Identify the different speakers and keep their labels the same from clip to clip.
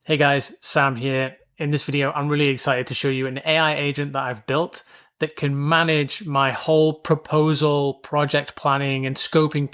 Speaker 1: Hey guys, Sam here. In this video, I'm really excited to show you an AI agent that I've built that can manage my whole proposal, project planning, and scoping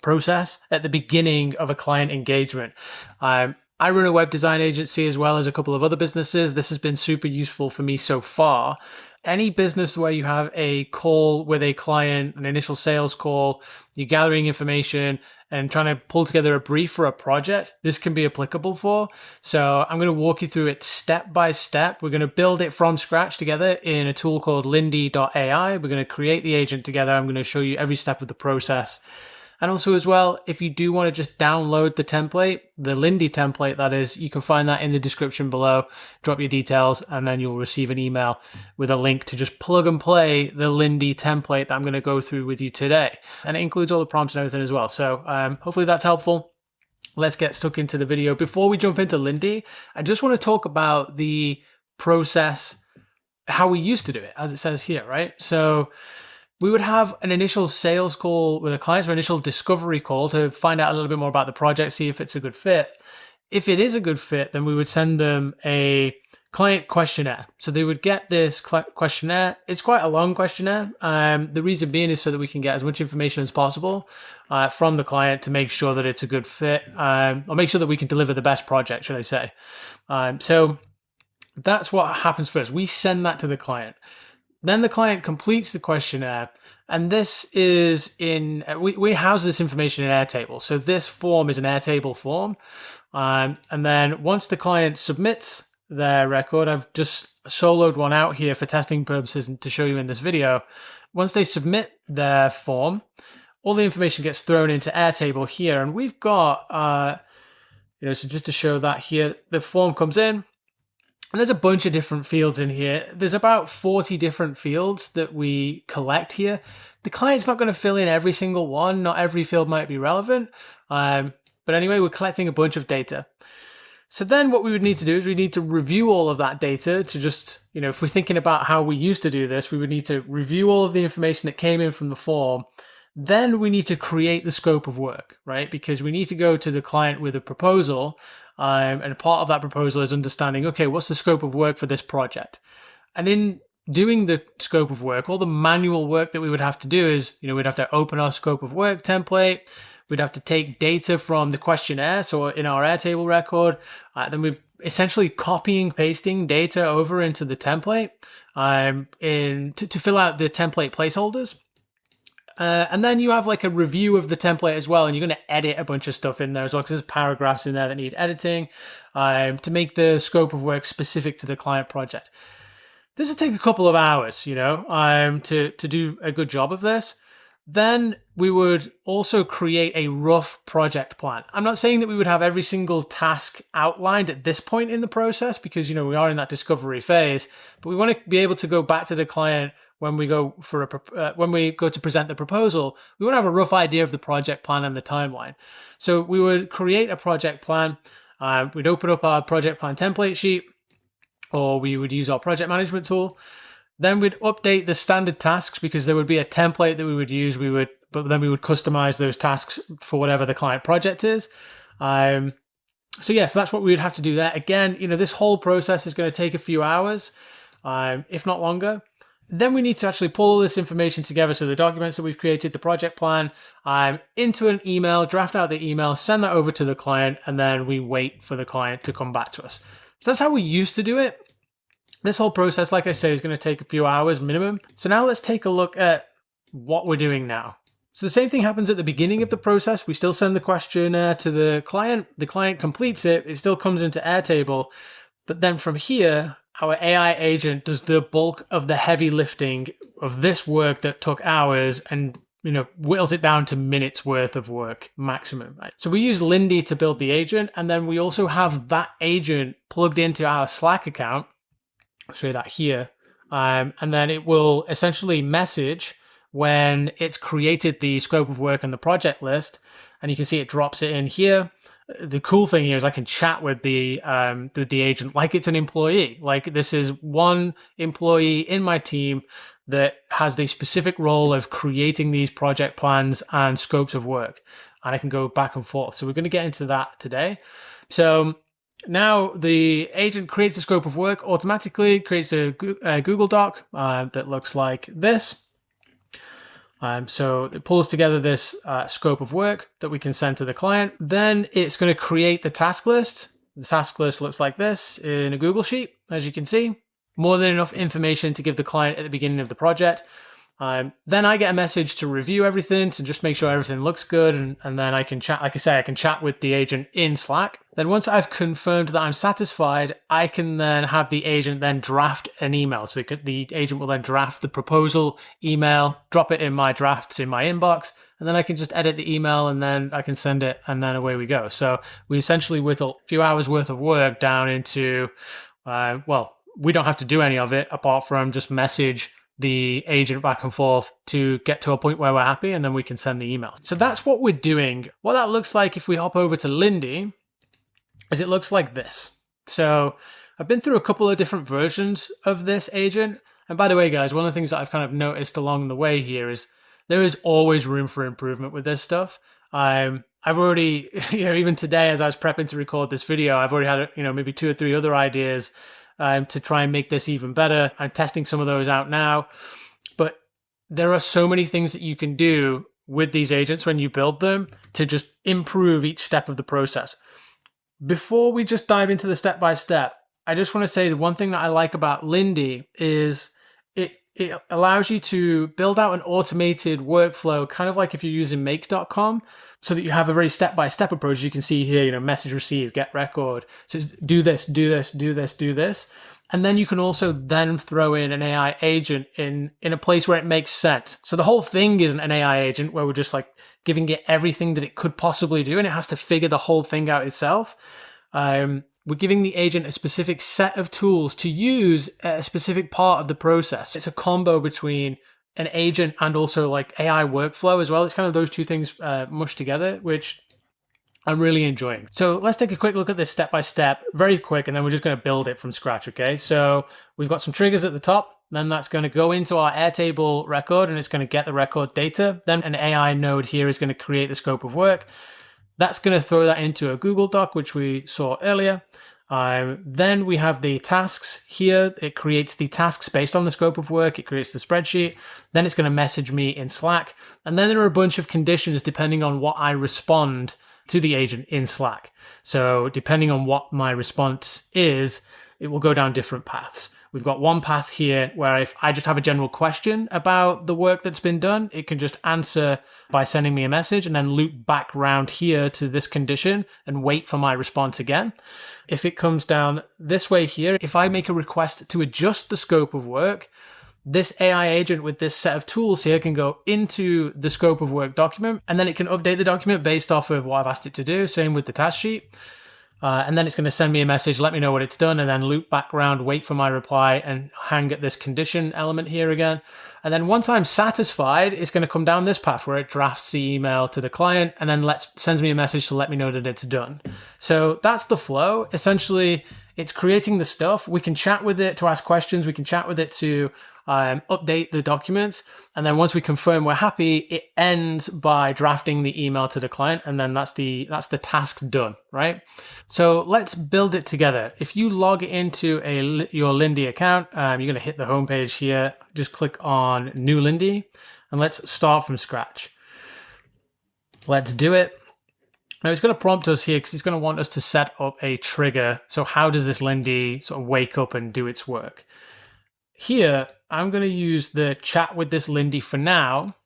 Speaker 1: process at the beginning of a client engagement. I run a web design agency as well as a couple of other businesses. This has been super useful for me so far. Any business where you have a call with a client, an initial sales call, you're gathering information and trying to pull together a brief for a project, this can be applicable for. So I'm going to walk you through it step by step. We're going to build it from scratch together in a tool called Lindy.ai. We're going to create the agent together. I'm going to show you every step of the process. And also as well, if you do want to just download the template, the Lindy template that is, you can find that in the description below. Drop your details and then you'll receive an email with a link to just plug and play the Lindy template that I'm going to go through with you today. And it includes all the prompts and everything as well. So hopefully that's helpful. Let's get stuck into the video. Before we jump into Lindy, I just want to talk about the process, how we used to do it, as it says here, right? So we would have an initial sales call with a client, or initial discovery call to find out a little bit more about the project, see if it's a good fit. If it is a good fit, then we would send them a client questionnaire. So they would get this questionnaire. It's quite a long questionnaire. The reason being is so that we can get as much information as possible from the client to make sure that it's a good fit, or make sure that we can deliver the best project, should I say. So that's what happens first. We send that to the client. Then the client completes the questionnaire, and this is we house this information in Airtable. So this form is an Airtable form. And then once the client submits their record, I've just soloed one out here for testing purposes and to show you in this video. Once they submit their form, all the information gets thrown into Airtable here. And we've got, so just to show that here, the form comes in. And there's a bunch of different fields in here. There's about 40 different fields that we collect here. The client's not going to fill in every single one. Not every field might be relevant. But anyway, we're collecting a bunch of data. So then what we would need to do is we need to review all of that data to just, if we're thinking about how we used to do this, we would need to review all of the information that came in from the form. Then we need to create the scope of work, right? Because we need to go to the client with a proposal. And part of that proposal is understanding, okay, what's the scope of work for this project? And in doing the scope of work, all the manual work that we would have to do is, we'd have to open our scope of work template. We'd have to take data from the questionnaire. So in our Airtable record, then we're essentially copying, pasting data over into the template to fill out the template placeholders. And then you have like a review of the template as well, and you're going to edit a bunch of stuff in there as well, because there's paragraphs in there that need editing to make the scope of work specific to the client project. This will take a couple of hours, to do a good job of this. Then we would also create a rough project plan. I'm not saying that we would have every single task outlined at this point in the process, because, we are in that discovery phase, but we want to be able to go back to the client when we go to present the proposal. We want to have a rough idea of the project plan and the timeline. So we would create a project plan. We'd open up our project plan template sheet, or we would use our project management tool. Then we'd update the standard tasks, because there would be a template that we would use. But then we would customize those tasks for whatever the client project is. So that's what we would have to do there. Again, this whole process is going to take a few hours, if not longer. Then we need to actually pull all this information together. So the documents that we've created, the project plan, into an email, draft out the email, send that over to the client, and then we wait for the client to come back to us. So that's how we used to do it. This whole process, like I say, is going to take a few hours minimum. So now let's take a look at what we're doing now. So the same thing happens at the beginning of the process. We still send the questionnaire to the client. The client completes it. It still comes into Airtable. But then from here, our AI agent does the bulk of the heavy lifting of this work that took hours and whittles it down to minutes worth of work maximum. Right? So we use Lindy to build the agent, and then we also have that agent plugged into our Slack account. I'll show you that here. And then it will essentially message when it's created the scope of work and the project list. And you can see it drops it in here. The cool thing here is I can chat with the agent like it's an employee. Like this is one employee in my team that has the specific role of creating these project plans and scopes of work. And I can go back and forth. So we're going to get into that today. So Now the agent creates a scope of work automatically, creates a Google Doc that looks like this. So it pulls together this scope of work that we can send to the client. Then it's going to create the task list. The task list looks like this in a Google Sheet, as you can see. More than enough information to give the client at the beginning of the project. Then I get a message to review everything, to just make sure everything looks good, and then I can chat, like I say, I can chat with the agent in Slack. Then once I've confirmed that I'm satisfied, I can then have the agent then draft an email. So the agent will then draft the proposal email, drop it in my drafts in my inbox, and then I can just edit the email and then I can send it, and then away we go. So we essentially whittle a few hours worth of work down into, well, we don't have to do any of it apart from just message the agent back and forth to get to a point where we're happy, and then we can send the email. So that's what we're doing. What that looks like if we hop over to Lindy is it looks like this. So I've been through a couple of different versions of this agent. And by the way, guys, one of the things that I've kind of noticed along the way here is there is always room for improvement with this stuff. I've already, even today as I was prepping to record this video, I've already had, maybe 2 or 3 other ideas to try and make this even better. I'm testing some of those out now, but there are so many things that you can do with these agents when you build them to just improve each step of the process. Before we just dive into the step-by-step, I just want to say the one thing that I like about Lindy is it allows you to build out an automated workflow, kind of like if you're using make.com, so that you have a very step-by-step approach. You can see here, message received, get record. So it's do this, do this, do this, do this. And then you can also then throw in an AI agent in a place where it makes sense. So the whole thing isn't an AI agent where we're just like giving it everything that it could possibly do, and it has to figure the whole thing out itself. We're giving the agent a specific set of tools to use at a specific part of the process. It's a combo between an agent and also like AI workflow as well. It's kind of those two things mushed together, which I'm really enjoying. So let's take a quick look at this step by step, very quick, and then we're just going to build it from scratch, okay? So we've got some triggers at the top. Then that's going to go into our Airtable record, and it's going to get the record data. Then an AI node here is going to create the scope of work. That's going to throw that into a Google Doc, which we saw earlier. Then we have the tasks here. It creates the tasks based on the scope of work. It creates the spreadsheet. Then it's going to message me in Slack. And then there are a bunch of conditions depending on what I respond to the agent in Slack. So depending on what my response is, it will go down different paths. We've got one path here where if I just have a general question about the work that's been done, it can just answer by sending me a message and then loop back around here to this condition and wait for my response again. If it comes down this way here, if I make a request to adjust the scope of work, this AI agent with this set of tools here can go into the scope of work document, and then it can update the document based off of what I've asked it to do. Same with the task sheet. And then it's going to send me a message, let me know what it's done, and then loop back around, wait for my reply, and hang at this condition element here again. And then once I'm satisfied, it's going to come down this path where it drafts the email to the client and then sends me a message to let me know that it's done. So that's the flow. Essentially, it's creating the stuff. We can chat with it to ask questions. We can chat with it to update the documents. And then once we confirm we're happy, it ends by drafting the email to the client. And then that's the task done, right? So let's build it together. If you log into your Lindy account, you're going to hit the homepage here. Just click on New Lindy and let's start from scratch. Let's do it. Now it's going to prompt us here because it's going to want us to set up a trigger. So how does this Lindy sort of wake up and do its work? Here, I'm going to use the chat with this Lindy for now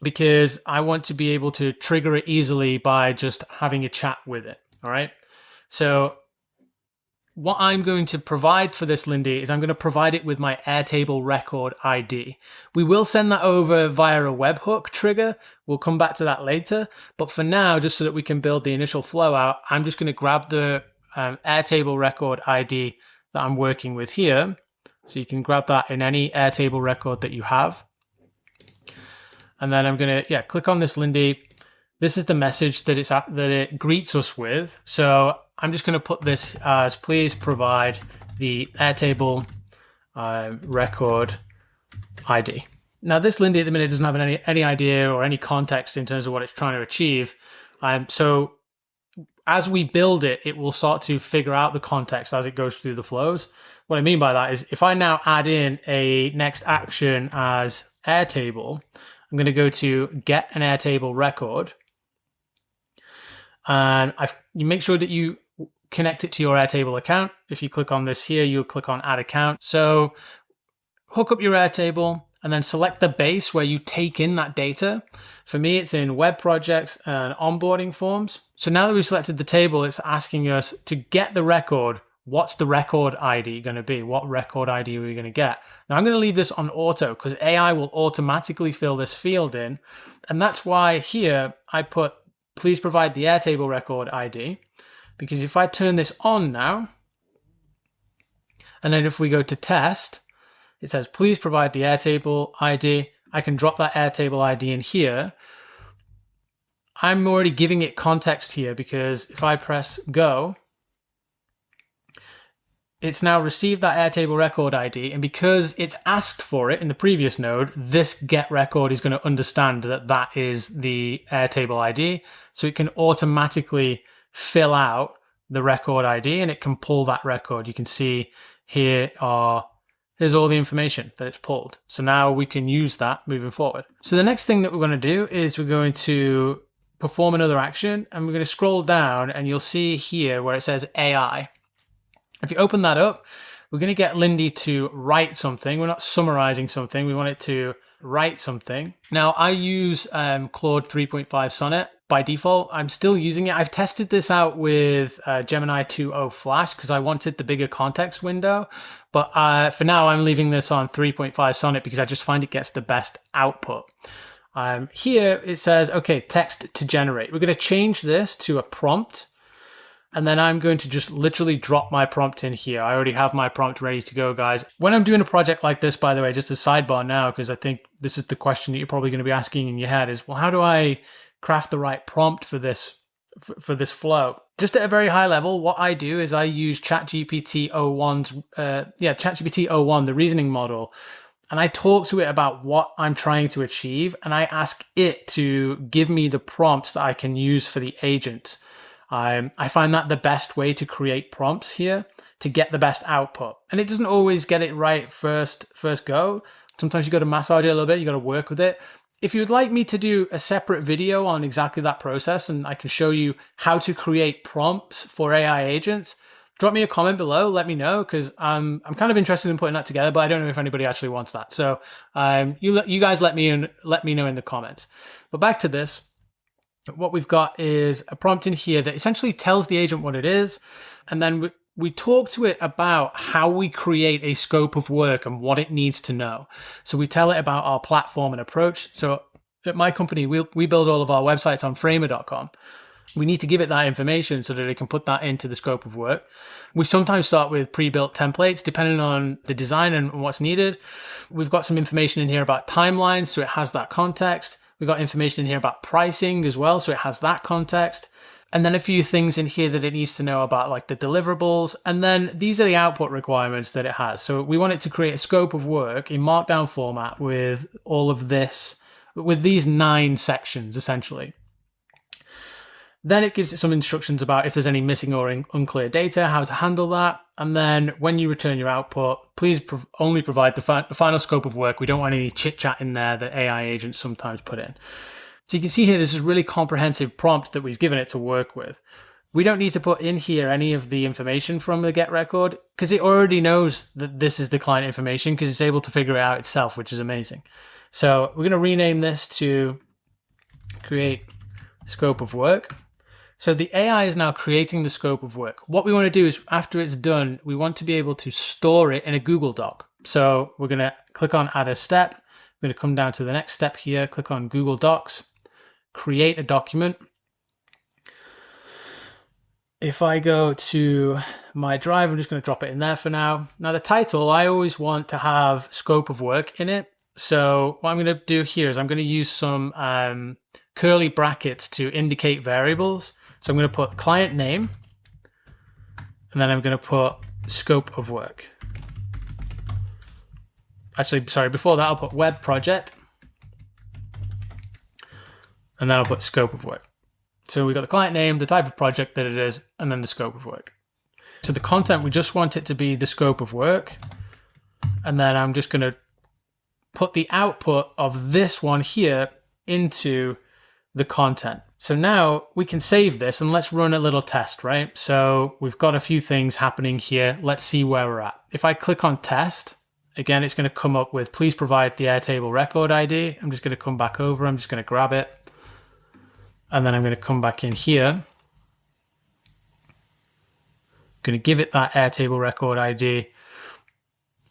Speaker 1: because I want to be able to trigger it easily by just having a chat with it. All right. So what I'm going to provide for this Lindy is I'm going to provide it with my Airtable record ID. We will send that over via a webhook trigger. We'll come back to that later. But for now, just so that we can build the initial flow out, I'm just going to grab the Airtable record ID that I'm working with here. So you can grab that in any Airtable record that you have. And then I'm going to, click on this Lindy. This is the message that it greets us with. So I'm just going to put this as please provide the Airtable record ID. Now this Lindy at the minute doesn't have any idea or any context in terms of what it's trying to achieve. So as we build it, it will start to figure out the context as it goes through the flows. What I mean by that is if I now add in a next action as Airtable, I'm going to go to get an Airtable record. And you make sure that you connect it to your Airtable account. If you click on this here, you'll click on add account. So hook up your Airtable and then select the base where you take in that data. For me, it's in web projects and onboarding forms. So now that we've selected the table, it's asking us to get the record. What's the record ID going to be? What record ID are we going to get? Now I'm going to leave this on auto because AI will automatically fill this field in. And that's why here I put, please provide the Airtable record ID. Because if I turn this on now, and then if we go to test, it says, please provide the Airtable ID. I can drop that Airtable ID in here. I'm already giving it context here because if I press go, it's now received that Airtable record ID. And because it's asked for it in the previous node, this get record is going to understand that that is the Airtable ID. So it can automatically fill out the record ID and it can pull that record. You can see here's all the information that it's pulled. So now we can use that moving forward. So the next thing that we're going to do is we're going to perform another action and we're going to scroll down and you'll see here where it says AI. If you open that up, we're going to get Lindy to write something. We're not summarizing something. We want it to write something. Now I use Claude 3.5 Sonnet by default. I'm still using it. I've tested this out with Gemini 2.0 Flash because I wanted the bigger context window. But for now, I'm leaving this on 3.5 Sonnet because I just find it gets the best output. Here it says, okay, text to generate. We're going to change this to a prompt. And then I'm going to just literally drop my prompt in here. I already have my prompt ready to go, guys. When I'm doing a project like this, by the way, just a sidebar now, because I think this is the question that you're probably going to be asking in your head is, well, how do I craft the right prompt for this flow? Just at a very high level, what I do is I use ChatGPT 01, the reasoning model, and I talk to it about what I'm trying to achieve, and I ask it to give me the prompts that I can use for the agent. I find that the best way to create prompts here to get the best output. And it doesn't always get it right first go. Sometimes you got to massage it a little bit. You got to work with it. If you'd like me to do a separate video on exactly that process and I can show you how to create prompts for AI agents, drop me a comment below. Let me know because I'm kind of interested in putting that together, but I don't know if anybody actually wants that. So you guys let me know in the comments. But back to this. What we've got is a prompt in here that essentially tells the agent what it is. And then we talk to it about how we create a scope of work and what it needs to know. So we tell it about our platform and approach. So at my company, we build all of our websites on framer.com. We need to give it that information so that it can put that into the scope of work. We sometimes start with pre-built templates, depending on the design and what's needed. We've got some information in here about timelines, so it has that context. We've got information in here about pricing as well, so it has that context. And then a few things in here that it needs to know about, like the deliverables. And then these are the output requirements that it has. So we want it to create a scope of work in Markdown format with all of this, with these 9 sections, essentially. Then it gives it some instructions about if there's any missing or unclear data, how to handle that. And then when you return your output, please only provide the final scope of work. We don't want any chit chat in there that AI agents sometimes put in. So you can see here, this is a really comprehensive prompt that we've given it to work with. We don't need to put in here any of the information from the get record because it already knows that this is the client information because it's able to figure it out itself, which is amazing. So we're going to rename this to create scope of work. So the AI is now creating the scope of work. What we want to do is after it's done, we want to be able to store it in a Google Doc. So we're going to click on add a step. We're going to come down to the next step here, click on Google Docs, create a document. If I go to my drive, I'm just going to drop it in there for now. Now the title, I always want to have scope of work in it. So what I'm going to do here is I'm going to use some curly brackets to indicate variables. So I'm going to put client name, and then I'm going to put scope of work. Actually, sorry, before that, I'll put web project, and then I'll put scope of work. So we've got the client name, the type of project that it is, and then the scope of work. So the content, we just want it to be the scope of work. And then I'm just going to put the output of this one here into the content. So now we can save this and let's run a little test, right? So we've got a few things happening here. Let's see where we're at. If I click on test, again, it's going to come up with, please provide the Airtable record ID. I'm just going to come back over. I'm just going to grab it. And then I'm going to come back in here. I'm going to give it that Airtable record ID.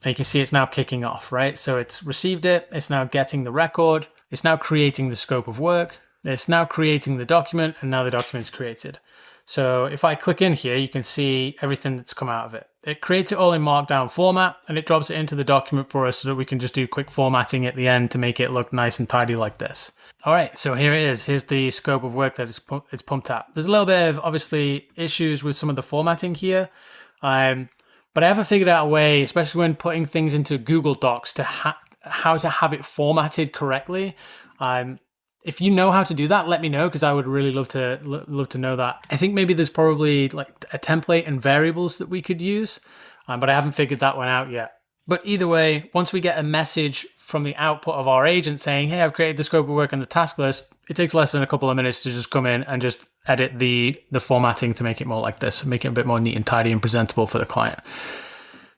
Speaker 1: And you can see it's now kicking off, right? So it's received it. It's now getting the record. It's now creating the scope of work. It's now creating the document, and now the document's created. So if I click in here, you can see everything that's come out of it. It creates it all in Markdown format, and it drops it into the document for us so that we can just do quick formatting at the end to make it look nice and tidy like this. All right, so here it is. Here's the scope of work that it's pumped out. There's a little bit of, obviously, issues with some of the formatting here. But I haven't figured out a way, especially when putting things into Google Docs, to how to have it formatted correctly. If you know how to do that, let me know, because I would really love to know that. I think maybe there's probably like a template and variables that we could use, but I haven't figured that one out yet. But either way, once we get a message from the output of our agent saying, hey, I've created the scope of work and the task list, it takes less than a couple of minutes to just come in and just edit the formatting to make it more like this, make it a bit more neat and tidy and presentable for the client.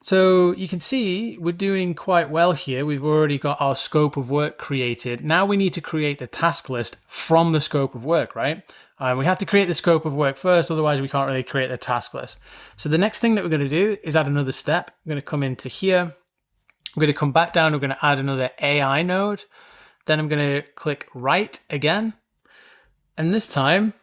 Speaker 1: So you can see we're doing quite well here. We've already got our scope of work created. Now we need to create the task list from the scope of work, right? We have to create the scope of work first, otherwise we can't really create the task list. So the next thing that we're going to do is add another step. I'm going to come into here. I'm going to come back down. We're going to add another AI node. Then I'm going to click write again. And this time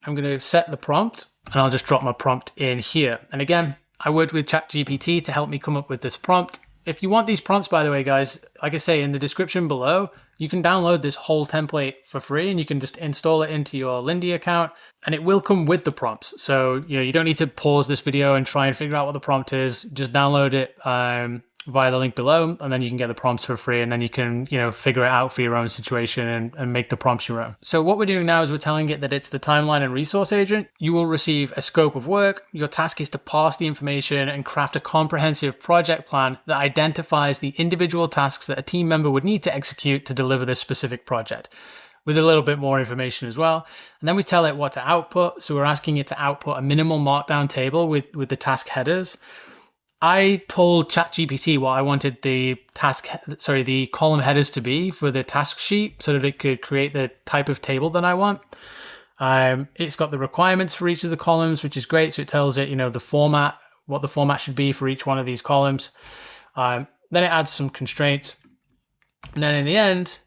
Speaker 1: I'm going to set the prompt, and I'll just drop my prompt in here. And again, I worked with ChatGPT to help me come up with this prompt. If you want these prompts, by the way, guys, like I say, in the description below, you can download this whole template for free, and you can just install it into your Lindy account, and it will come with the prompts. So, you don't need to pause this video and try and figure out what the prompt is. Just download it via the link below, and then you can get the prompts for free, and then you can, figure it out for your own situation and make the prompts your own. So what we're doing now is we're telling it that it's the timeline and resource agent. You will receive a scope of work. Your task is to parse the information and craft a comprehensive project plan that identifies the individual tasks that a team member would need to execute to deliver this specific project, with a little bit more information as well. And then we tell it what to output. So we're asking it to output a minimal markdown table with the task headers. I told ChatGPT what I wanted the column headers to be for the task sheet so that it could create the type of table that I want. It's got the requirements for each of the columns, which is great. So it tells it, the format, what the format should be for each one of these columns. Then it adds some constraints. And then in the end,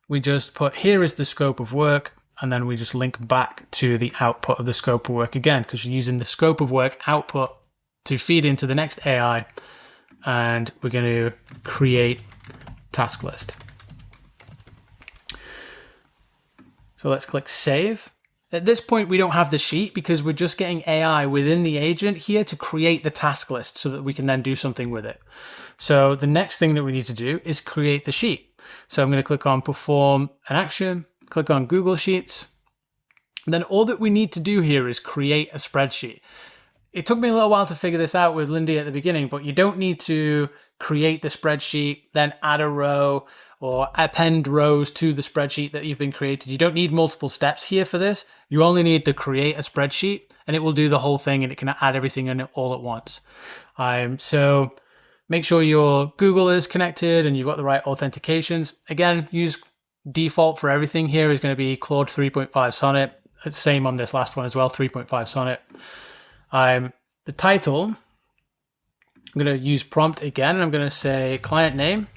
Speaker 1: we just put, here is the scope of work. And then we just link back to the output of the scope of work again, because you're using the scope of work output to feed into the next AI, and we're going to create task list. So let's click save. At this point, we don't have the sheet because we're just getting AI within the agent here to create the task list so that we can then do something with it. So the next thing that we need to do is create the sheet. So I'm going to click on perform an action, click on Google Sheets. And then all that we need to do here is create a spreadsheet. It took me a little while to figure this out with Lindy at the beginning, but you don't need to create the spreadsheet, then add a row or append rows to the spreadsheet that you've been created. You don't need multiple steps here for this. You only need to create a spreadsheet, and it will do the whole thing, and it can add everything in it all at once. So make sure your Google is connected and you've got the right authentications. Again, use default for everything here is going to be Claude 3.5 Sonnet. It's the same on this last one as well, 3.5 Sonnet. The title, I'm going to use prompt again, and I'm going to say client name.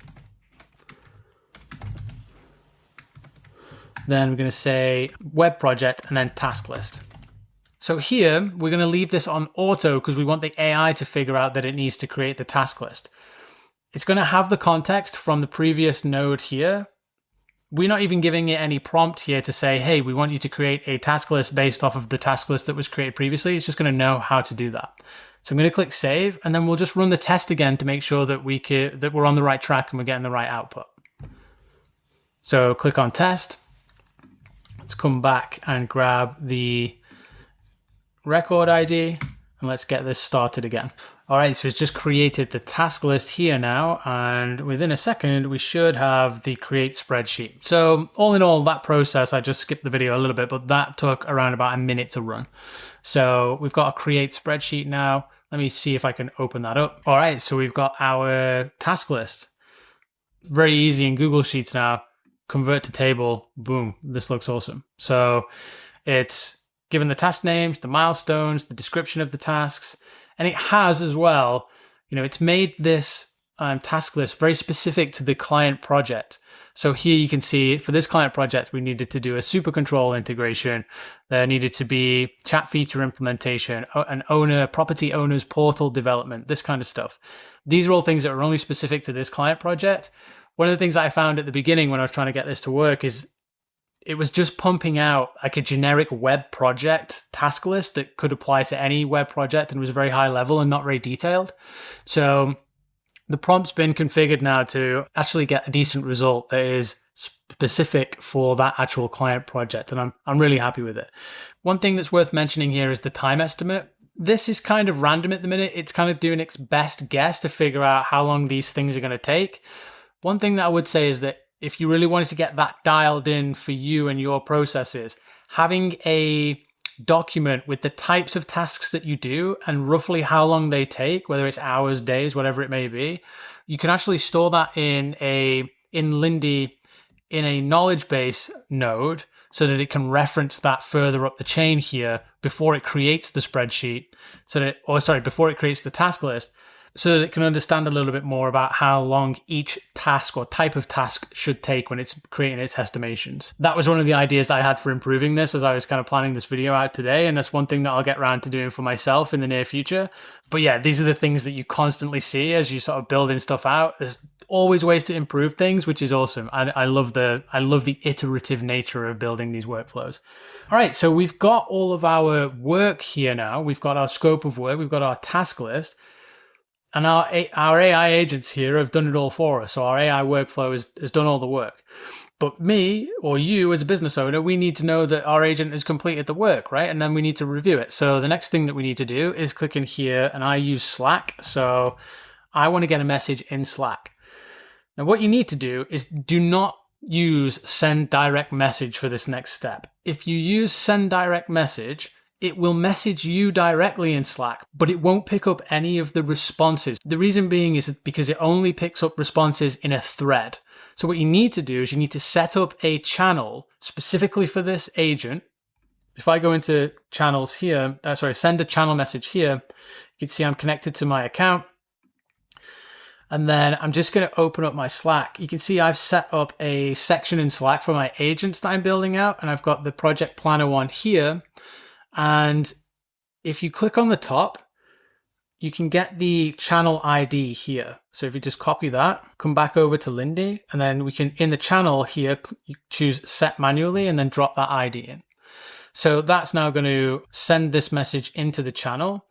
Speaker 1: Then we're going to say web project and then task list. So here we're going to leave this on auto because we want the AI to figure out that it needs to create the task list. It's going to have the context from the previous node here. We're not even giving it any prompt here to say, hey, we want you to create a task list based off of the task list that was created previously. It's just going to know how to do that. So I'm going to click save, and then we'll just run the test again to make sure that we're on the right track and we're getting the right output. So click on test. Let's come back and grab the record ID and let's get this started again. All right, so it's just created the task list here now, and within a second, we should have the create spreadsheet. So all in all, that process, I just skipped the video a little bit, but that took around about a minute to run. So we've got a create spreadsheet now. Let me see if I can open that up. All right, so we've got our task list. Very easy in Google Sheets now. Convert to table, boom, this looks awesome. So it's given the task names, the milestones, the description of the tasks, and it has as well, it's made this task list very specific to the client project. So here you can see for this client project, we needed to do a super control integration. There needed to be chat feature implementation, an property owner's portal development, this kind of stuff. These are all things that are only specific to this client project. One of the things that I found at the beginning when I was trying to get this to work is it was just pumping out like a generic web project task list that could apply to any web project and was very high level and not very detailed. So the prompt's been configured now to actually get a decent result that is specific for that actual client project, and I'm really happy with it. One thing that's worth mentioning here is the time estimate. This is kind of random at the minute. It's kind of doing its best guess to figure out how long these things are going to take. One thing that I would say is that if you really wanted to get that dialed in for you and your processes, having a document with the types of tasks that you do and roughly how long they take, whether it's hours, days, whatever it may be, you can actually store that in Lindy in a knowledge base node so that it can reference that further up the chain here before it creates the spreadsheet, before it creates the task list, so that it can understand a little bit more about how long each task or type of task should take when it's creating its estimations. That was one of the ideas that I had for improving this as I was kind of planning this video out today, and that's one thing that I'll get around to doing for myself in the near future. But yeah, these are the things that you constantly see as you sort of building stuff out. There's always ways to improve things, which is awesome. I love the iterative nature of building these workflows. All right, so we've got all of our work here now. We've got our scope of work, we've got our task list. And our AI agents here have done it all for us. So our AI workflow has done all the work. But me or you as a business owner, we need to know that our agent has completed the work, right? And then we need to review it. So the next thing that we need to do is click in here, and I use Slack. So I want to get a message in Slack. Now what you need to do is do not use send direct message for this next step. If you use send direct message, it will message you directly in Slack, but it won't pick up any of the responses. The reason being is because it only picks up responses in a thread. So what you need to do is you need to set up a channel specifically for this agent. If I go into channels here, send a channel message here, you can see I'm connected to my account. And then I'm just going to open up my Slack. You can see I've set up a section in Slack for my agents that I'm building out, and I've got the project planner one here. And if you click on the top, you can get the channel ID here. So if you just copy that, come back over to Lindy, and then we can, in the channel here, you choose set manually and then drop that ID in. So that's now going to send this message into the channel.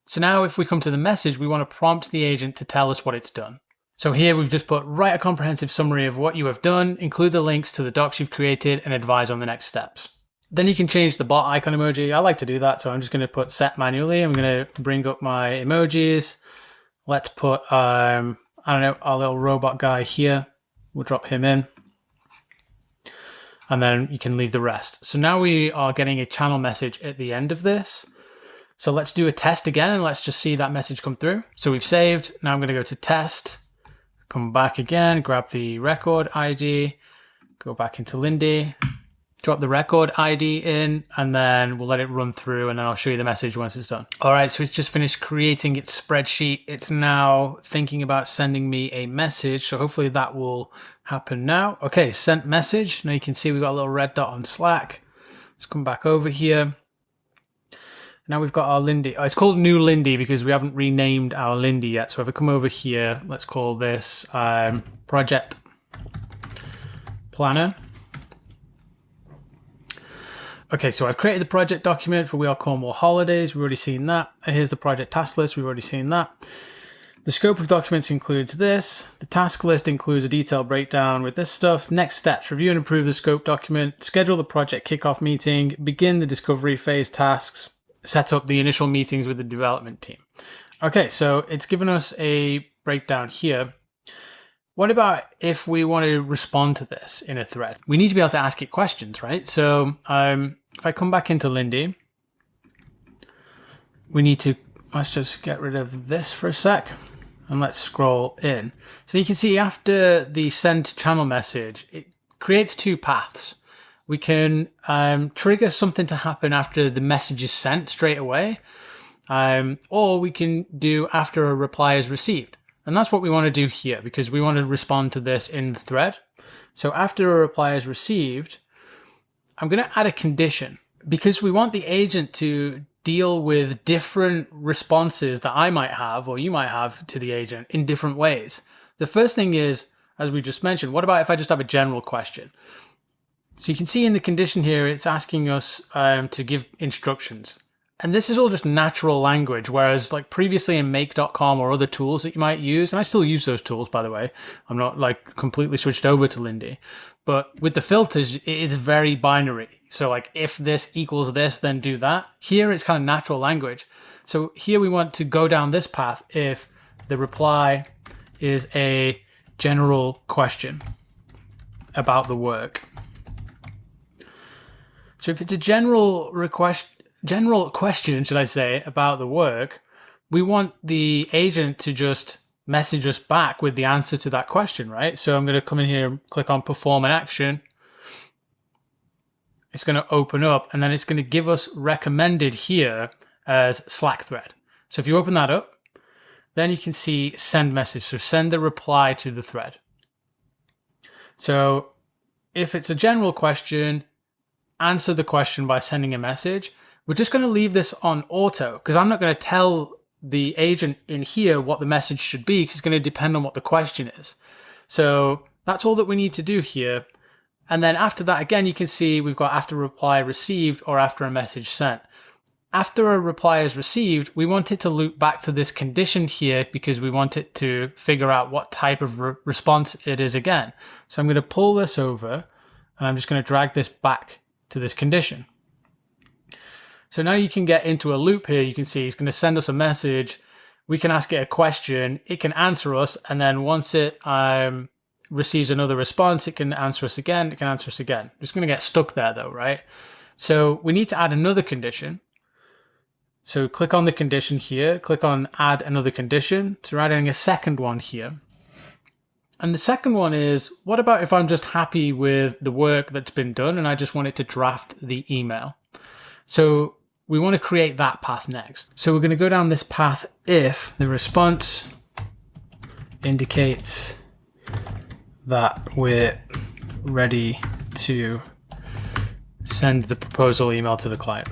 Speaker 1: So now if we come to the message, we want to prompt the agent to tell us what it's done. So here we've just put write a comprehensive summary of what you have done, include the links to the docs you've created, and advise on the next steps. Then you can change the bot icon emoji. I like to do that, so I'm just going to put set manually. I'm going to bring up my emojis. Let's put, I don't know, our little robot guy here. We'll drop him in. And then you can leave the rest. So now we are getting a channel message at the end of this. So let's do a test again, and let's just see that message come through. So we've saved. Now I'm going to go to test, come back again, grab the record ID, go back into Lindy, drop the record ID in, and then we'll let it run through, and then I'll show you the message once it's done. All right, so it's just finished creating its spreadsheet. It's now thinking about sending me a message, so hopefully that will happen now. Okay, sent message. Now you can see we've got a little red dot on Slack. Let's come back over here. Now we've got our Lindy. Oh, it's called New Lindy because we haven't renamed our Lindy yet. So if I come over here, let's call this Project Planner. Okay, so I've created the project document for We Are Cornwall Holidays. We've already seen that. And here's the project task list. We've already seen that. The scope of documents includes this. The task list includes a detailed breakdown with this stuff. Next steps, review and approve the scope document, schedule the project kickoff meeting, begin the discovery phase tasks, set up the initial meetings with the development team. Okay, so it's given us a breakdown here. What about if we want to respond to this in a thread? We need to be able to ask it questions, right? So if I come back into Lindy, let's just get rid of this for a sec and let's scroll in. So you can see after the send channel message, it creates two paths. We can trigger something to happen after the message is sent straight away, or we can do after a reply is received. And that's what we want to do here because we want to respond to this in the thread. So after a reply is received, I'm going to add a condition because we want the agent to deal with different responses that I might have or you might have to the agent in different ways. The first thing is, as we just mentioned, what about if I just have a general question? So you can see in the condition here, it's asking us to give instructions. And this is all just natural language, whereas like previously in make.com or other tools that you might use, and I still use those tools, by the way. I'm not like completely switched over to Lindy. But with the filters, it is very binary. So like if this equals this, then do that. Here it's kind of natural language. So here we want to go down this path if the reply is a general question about the work. So if it's a general question, should I say, about the work, we want the agent to just message us back with the answer to that question, right? So I'm going to come in here and click on perform an action. It's going to open up and then it's going to give us recommended here as Slack thread. So if you open that up, then you can see send message. So send a reply to the thread. So if it's a general question, answer the question by sending a message. We're just going to leave this on auto because I'm not going to tell the agent in here what the message should be because it's going to depend on what the question is. So that's all that we need to do here. And then after that, again, you can see we've got after reply received or after a message sent. After a reply is received, we want it to loop back to this condition here because we want it to figure out what type of response it is again. So I'm going to pull this over and I'm just going to drag this back to this condition. So now you can get into a loop here. You can see it's going to send us a message. We can ask it a question. It can answer us. And then once it receives another response, it can answer us again. It can answer us again. It's going to get stuck there though, right? So we need to add another condition. So click on the condition here, click on add another condition. So we're adding a second one here. And the second one is, what about if I'm just happy with the work that's been done and I just want it to draft the email? So we want to create that path next. So we're going to go down this path if the response indicates that we're ready to send the proposal email to the client.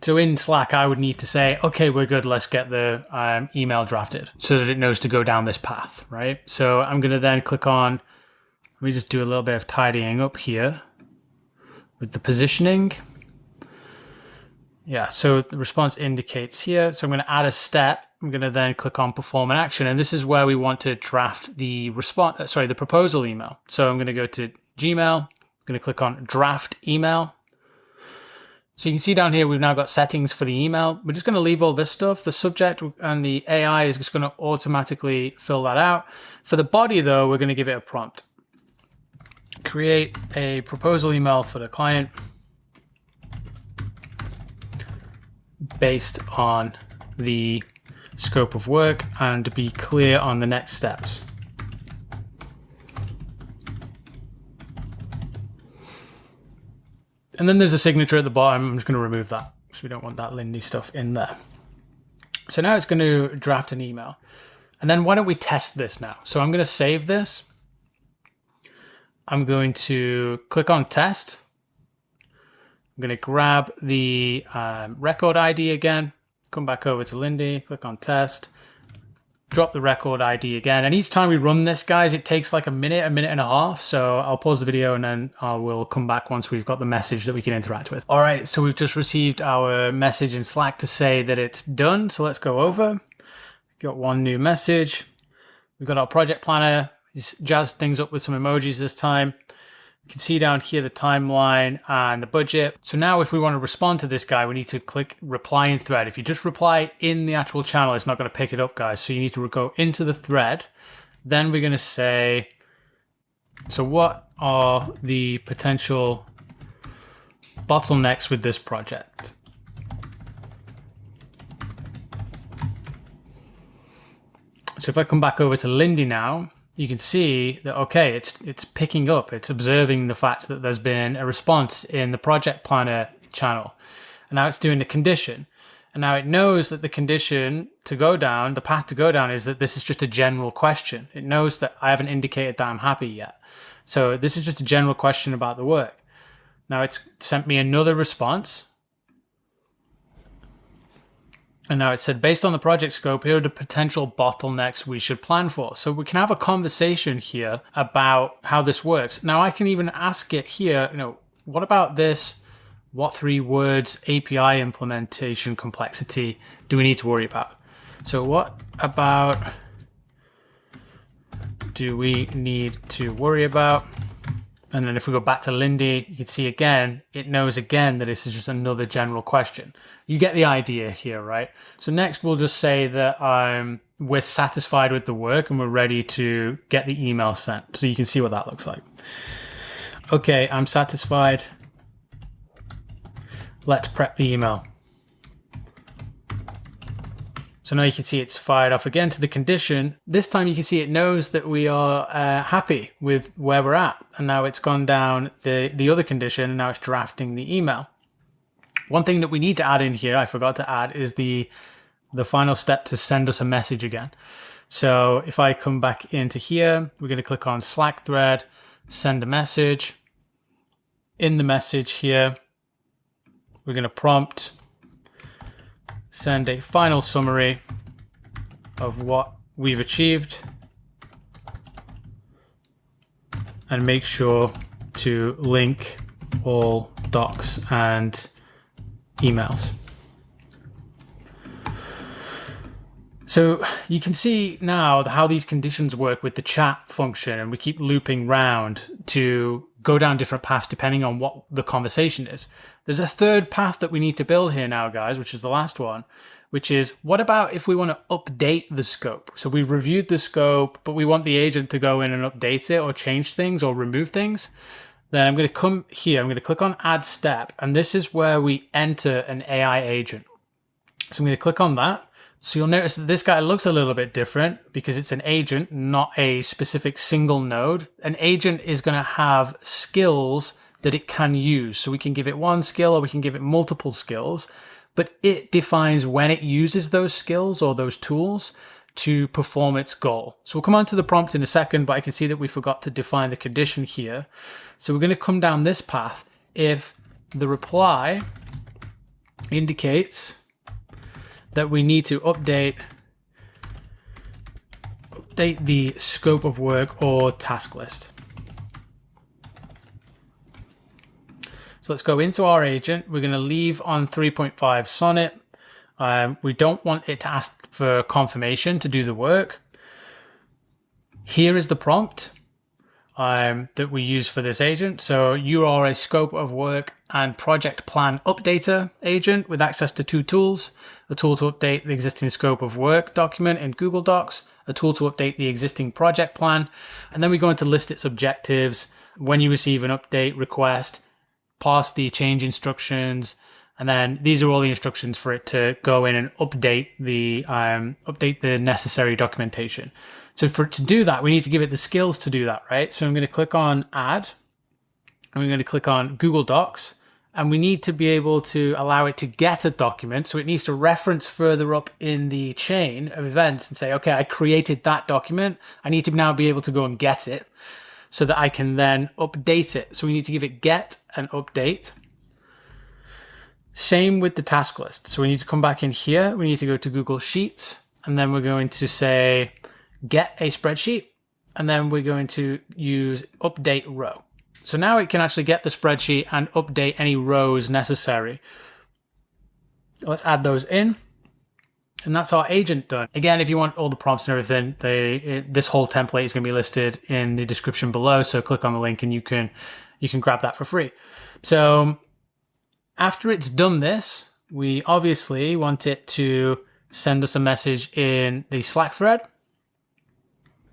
Speaker 1: So in Slack, I would need to say, okay, we're good. Let's get the email drafted so that it knows to go down this path, right? So I'm going to then click on, let me just do a little bit of tidying up here with the positioning. Yeah, so the response indicates here. So I'm going to add a step. I'm going to then click on perform an action. And this is where we want to draft the the proposal email. So I'm going to go to Gmail. I'm going to click on draft email. So you can see down here, we've now got settings for the email. We're just going to leave all this stuff. The subject and the AI is just going to automatically fill that out. For the body though, we're going to give it a prompt. Create a proposal email for the client based on the scope of work and be clear on the next steps. And then there's a signature at the bottom. I'm just going to remove that because we don't want that Lindy stuff in there. So now it's going to draft an email. And then why don't we test this now? So I'm going to save this. I'm going to click on test. I'm going to grab the record ID again, come back over to Lindy, click on test. drop the record ID again. And each time we run this, guys, it takes like a minute and a half. So I'll pause the video and then I will come back once we've got the message that we can interact with. All right, so we've just received our message in Slack to say that it's done. So let's go over. We've got one new message. We've got our project planner. Just jazzed things up with some emojis this time. You can see down here the timeline and the budget. So now if we want to respond to this guy, we need to click reply in thread. If you just reply in the actual channel, it's not going to pick it up, guys. So you need to go into the thread. Then we're going to say, so what are the potential bottlenecks with this project? So if I come back over to Lindy now, you can see that, okay, it's picking up. It's observing the fact that there's been a response in the project planner channel. And now it's doing the condition. And now it knows that the condition to go down, the path to go down is that this is just a general question. It knows that I haven't indicated that I'm happy yet. So this is just a general question about the work. Now it's sent me another response. And now it said, based on the project scope, here are the potential bottlenecks we should plan for. So we can have a conversation here about how this works. Now I can even ask it here, what about this? What 3 words API implementation complexity do we need to worry about? So what about do we need to worry about? And then if we go back to Lindy, you can see again, it knows again that this is just another general question. You get the idea here, right? So next we'll just say that we're satisfied with the work and we're ready to get the email sent. So you can see what that looks like. Okay, I'm satisfied. Let's prep the email. So now you can see it's fired off again to the condition. This time you can see it knows that we are happy with where we're at. And now it's gone down the other condition and now it's drafting the email. One thing that we need to add in here, I forgot to add, is the final step to send us a message again. So if I come back into here, we're going to click on Slack thread, send a message. In the message here, we're going to prompt send a final summary of what we've achieved and make sure to link all docs and emails. So you can see now how these conditions work with the chat function, and we keep looping round to go down different paths depending on what the conversation is. There's a third path that we need to build here now, guys, which is the last one, which is what about if we want to update the scope? So we reviewed the scope, but we want the agent to go in and update it or change things or remove things. Then I'm going to come here, I'm going to click on add step, and this is where we enter an AI agent. So I'm going to click on that. So you'll notice that this guy looks a little bit different because it's an agent, not a specific single node. An agent is going to have skills that it can use. So we can give it one skill or we can give it multiple skills, but it defines when it uses those skills or those tools to perform its goal. So we'll come on to the prompt in a second, but I can see that we forgot to define the condition here. So we're going to come down this path. If the reply indicates that we need to update the scope of work or task list. So let's go into our agent. We're going to leave on 3.5 Sonnet. We don't want it to ask for confirmation to do the work. Here is the prompt that we use for this agent. So you are a scope of work and project plan updater agent with access to 2 tools, a tool to update the existing scope of work document in Google Docs, a tool to update the existing project plan. And then we go into list its objectives. When you receive an update request, pass the change instructions. And then these are all the instructions for it to go in and update the necessary documentation. So for it to do that, we need to give it the skills to do that, right? So I'm going to click on add, and we're going to click on Google Docs, and we need to be able to allow it to get a document. So it needs to reference further up in the chain of events and say, okay, I created that document. I need to now be able to go and get it so that I can then update it. So we need to give it get and update. Same with the task list. So we need to come back in here. We need to go to Google Sheets. and then we're going to say get a spreadsheet, and then we're going to use update row. So now it can actually get the spreadsheet and update any rows necessary. Let's add those in. And that's our agent done. Again, if you want all the prompts and everything, this whole template is going to be listed in the description below. So click on the link and you can grab that for free. So after it's done this, we obviously want it to send us a message in the Slack thread.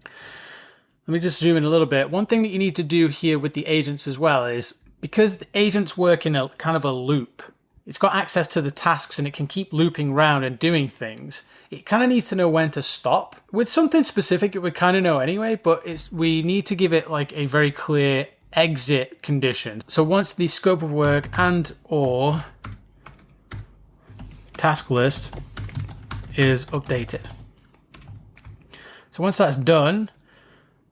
Speaker 1: Let me just zoom in a little bit. One thing that you need to do here with the agents as well is, because the agents work in a kind of a loop, it's got access to the tasks and it can keep looping around and doing things. It kind of needs to know when to stop. With something specific, it would kind of know anyway, but we need to give it like a very clear exit condition. So once the scope of work and or task list is updated. So once that's done,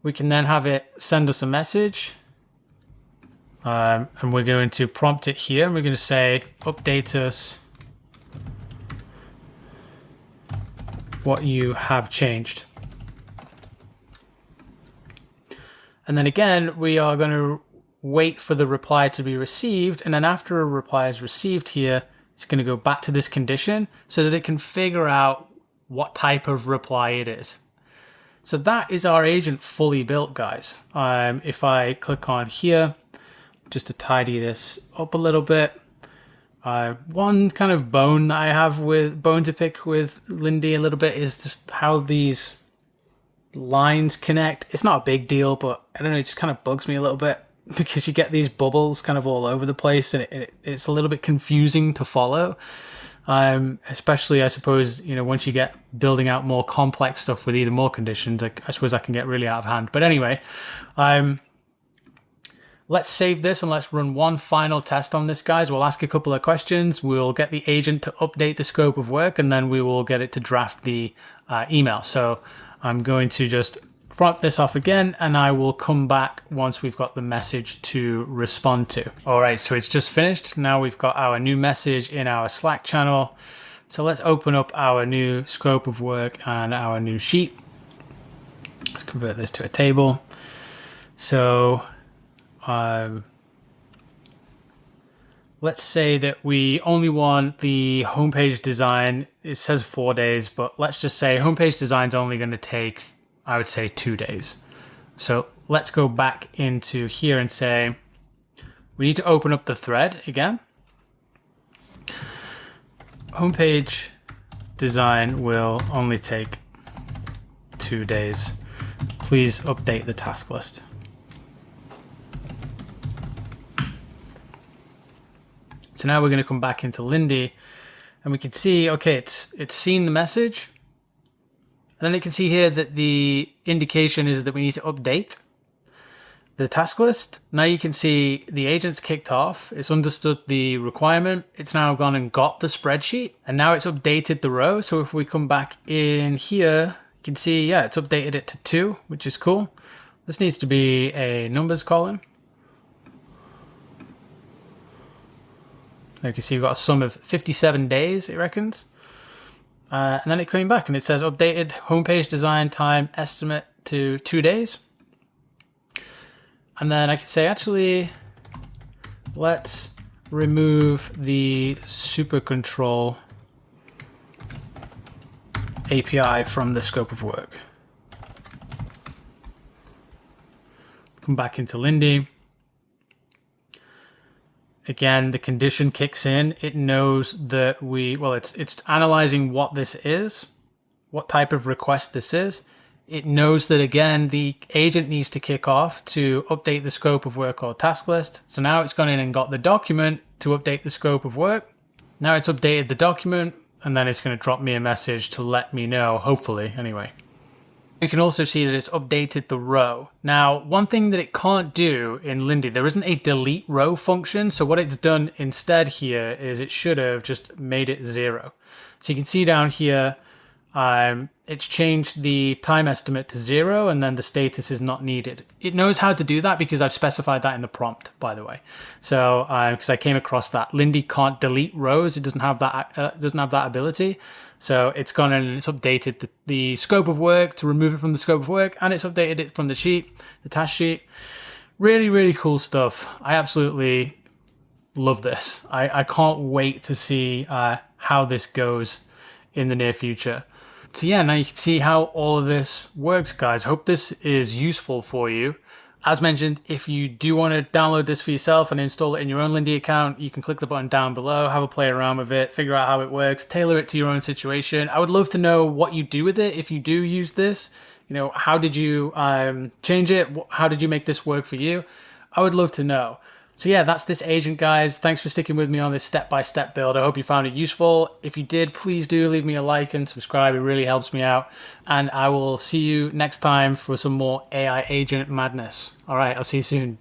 Speaker 1: we can then have it send us a message. And we're going to prompt it here. And we're going to say, update us what you have changed. And then again, we are going to wait for the reply to be received. And then after a reply is received here, it's going to go back to this condition so that it can figure out what type of reply it is. So that is our agent fully built, guys. If I click on here, just to tidy this up a little bit. One kind of bone that I have to pick with Lindy a little bit is just how these lines connect. It's not a big deal, but I don't know, it just kind of bugs me a little bit because you get these bubbles kind of all over the place and it's a little bit confusing to follow. Especially, I suppose, once you get building out more complex stuff with either more conditions, I suppose that can get really out of hand. But anyway, let's save this and let's run one final test on this, guys. We'll ask a couple of questions. We'll get the agent to update the scope of work, and then we will get it to draft the email. So I'm going to just prompt this off again, and I will come back once we've got the message to respond to. All right, so it's just finished. Now we've got our new message in our Slack channel. So let's open up our new scope of work and our new sheet. Let's convert this to a table. So let's say that we only want the homepage design. It says 4 days, but let's just say homepage design is only going to take, I would say, 2 days. So let's go back into here and say, we need to open up the thread again. Homepage design will only take 2 days. Please update the task list. So now we're going to come back into Lindy and we can see, okay, it's seen the message. And then it can see here that the indication is that we need to update the task list. Now you can see the agent's kicked off. It's understood the requirement. It's now gone and got the spreadsheet and now it's updated the row. So if we come back in here, you can see, yeah, it's updated it to 2, which is cool. This needs to be a numbers column. You can see we've got a sum of 57 days, it reckons. And then it's coming back and it says updated homepage design time estimate to 2 days. And then I can say, actually, let's remove the super control API from the scope of work. Come back into Lindy. Again, the condition kicks in. It knows that it's analyzing what this is, what type of request this is. It knows that, again, the agent needs to kick off to update the scope of work or task list. So now it's gone in and got the document to update the scope of work. Now it's updated the document, and then it's going to drop me a message to let me know, hopefully, anyway. You can also see that it's updated the row. Now, one thing that it can't do in Lindy, there isn't a delete row function. So what it's done instead here is it should have just made it 0. So you can see down here, It's changed the time estimate to 0, and then the status is not needed. It knows how to do that because I've specified that in the prompt, by the way. So because I came across that, Lindy can't delete rows. It doesn't have that ability. So it's gone and it's updated the scope of work to remove it from the scope of work, and it's updated it from the sheet, the task sheet. Really, really cool stuff. I absolutely love this. I can't wait to see how this goes in the near future. So yeah, now you can see how all of this works, guys. Hope this is useful for you. As mentioned, if you do want to download this for yourself and install it in your own Lindy account, you can click the button down below, have a play around with it, figure out how it works, tailor it to your own situation. I would love to know what you do with it if you do use this. You know, how did you change it? How did you make this work for you? I would love to know. So yeah, that's this agent, guys. Thanks for sticking with me on this step-by-step build. I hope you found it useful. If you did, please do leave me a like and subscribe. It really helps me out. And I will see you next time for some more AI agent madness. All right, I'll see you soon.